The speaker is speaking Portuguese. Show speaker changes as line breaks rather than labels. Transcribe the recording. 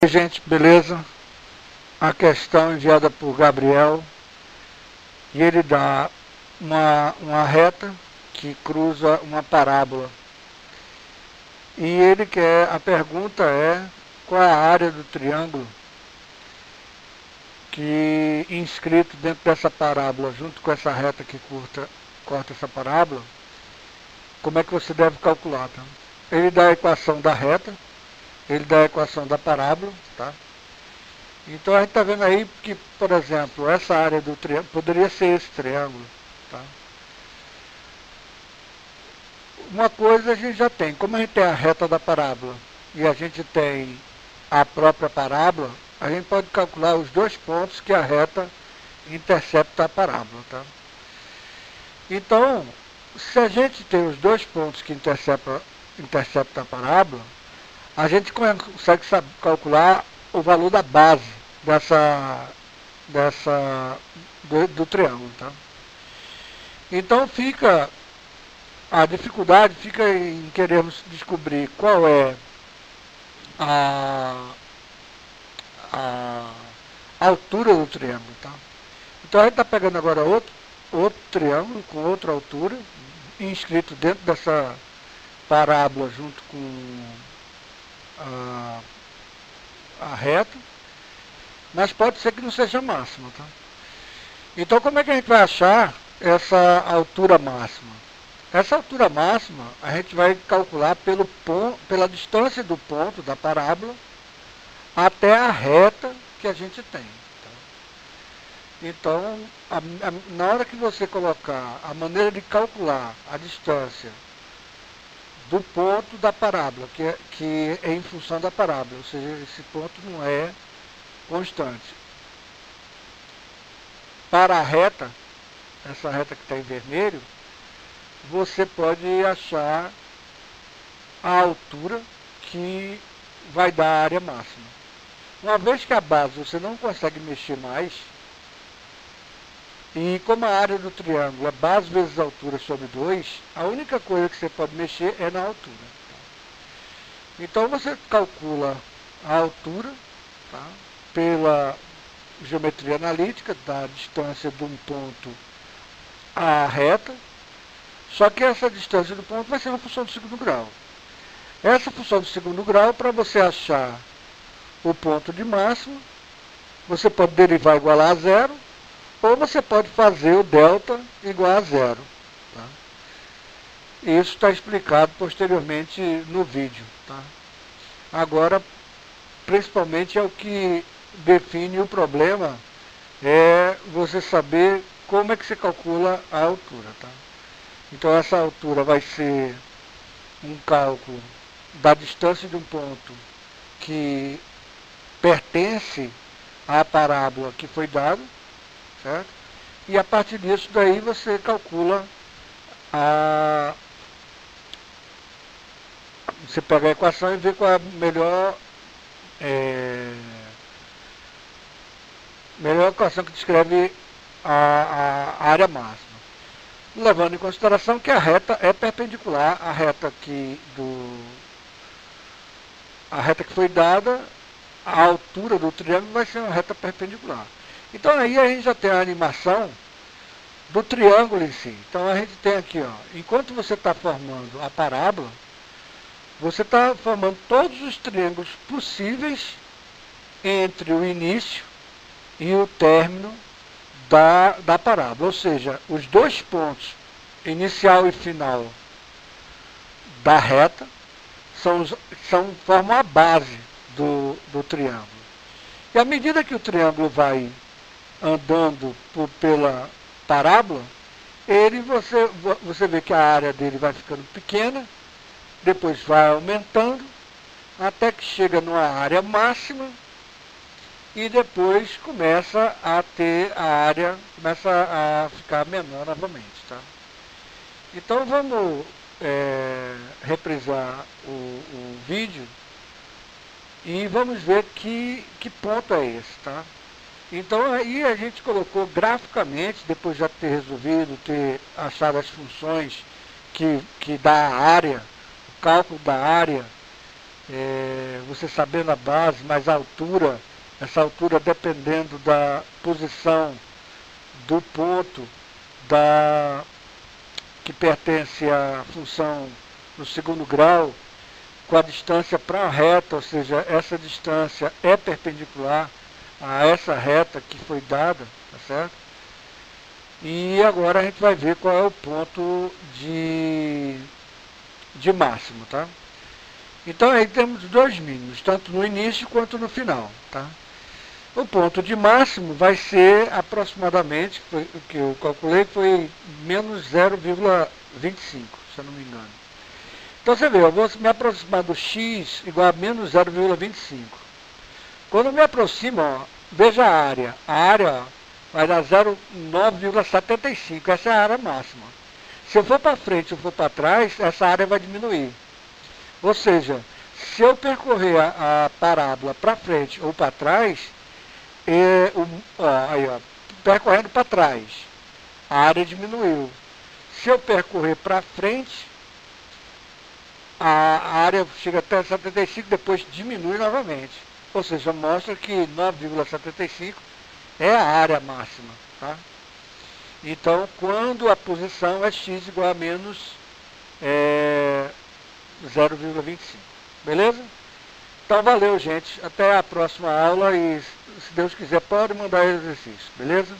Gente, beleza? A questão enviada por Gabriel, e ele dá uma reta que cruza uma parábola. E ele quer, a pergunta é, qual é a área do triângulo que inscrito dentro dessa parábola, junto com essa reta que corta essa parábola, como é que você deve calcular, tá? Ele dá a equação da reta, ele dá a equação da parábola, tá? Então a gente está vendo aí que, por exemplo, essa área do triângulo poderia ser esse triângulo, tá? Uma coisa a gente já tem, como a gente tem a reta da parábola e a gente tem a própria parábola, a gente pode calcular os dois pontos que a reta intercepta a parábola, tá? Então, se a gente tem os dois pontos que interceptam a parábola, a gente consegue calcular o valor da base do triângulo, tá? Então a dificuldade fica em querermos descobrir qual é a altura do triângulo, tá? Então a gente está pegando agora outro triângulo com outra altura, inscrito dentro dessa parábola junto com a reta, mas pode ser que não seja máxima, tá? Então como é que a gente vai achar essa altura máxima? Essa altura máxima a gente vai calcular pela distância do ponto da parábola até a reta que a gente tem, tá? Então, na hora que você colocar a maneira de calcular a distância do ponto da parábola, que é em função da parábola, ou seja, esse ponto não é constante. Para a reta, essa reta que está em vermelho, você pode achar a altura que vai dar a área máxima. Uma vez que a base você não consegue mexer mais, e como a área do triângulo é base vezes altura sobre 2, a única coisa que você pode mexer é na altura. Então você calcula a altura, tá, pela geometria analítica, da distância de um ponto à reta, só que essa distância do ponto vai ser uma função do segundo grau. Essa função do segundo grau, para você achar o ponto de máxima, você pode derivar igual a zero, ou você pode fazer o delta igual a zero, tá? Isso está explicado posteriormente no vídeo, tá? Agora, principalmente é o que define o problema, é você saber como é que se calcula a altura, tá? Então essa altura vai ser um cálculo da distância de um ponto que pertence à parábola que foi dado, certo? E a partir disso daí você calcula você pega a equação e vê qual é a melhor equação que descreve a área máxima. Levando em consideração que a reta é perpendicular à reta que foi dada, a altura do triângulo vai ser uma reta perpendicular. Então aí a gente já tem a animação do triângulo em si. Então a gente tem aqui, ó, enquanto você está formando a parábola, você está formando todos os triângulos possíveis entre o início e o término da parábola. Ou seja, os dois pontos, inicial e final da reta, formam a base do triângulo. E à medida que o triângulo vai andando pela parábola, você vê que a área dele vai ficando pequena, depois vai aumentando, até que chega numa área máxima, e depois começa a ficar menor novamente, tá? Então vamos reprisar o vídeo e vamos ver que ponto é esse, tá? Então aí a gente colocou graficamente, depois de já ter resolvido, ter achado as funções que dá a área, o cálculo da área você sabendo a base, mas a altura, essa altura dependendo da posição do ponto que pertence à função no segundo grau, com a distância para a reta, ou seja, essa distância é perpendicular a essa reta que foi dada, tá certo? E agora a gente vai ver qual é o ponto de máximo, tá? Então aí temos dois mínimos, tanto no início quanto no final, tá? O ponto de máximo vai ser aproximadamente, o que eu calculei foi menos 0,25, se eu não me engano. Então você vê, eu vou me aproximar do x igual a menos 0,25. Quando eu me aproximo, ó, veja a área. A área ó, vai dar 0,9,75, essa é a área máxima. Se eu for para frente ou for para trás, essa área vai diminuir. Ou seja, se eu percorrer a parábola para frente ou para trás, percorrendo para trás, a área diminuiu. Se eu percorrer para frente, a área chega até 75, depois diminui novamente. Ou seja, mostra que 9,75 é a área máxima. Tá? Então, quando a posição é x igual a menos 0,25. Beleza? Então, valeu, gente. Até a próxima aula e, se Deus quiser, pode mandar exercício. Beleza?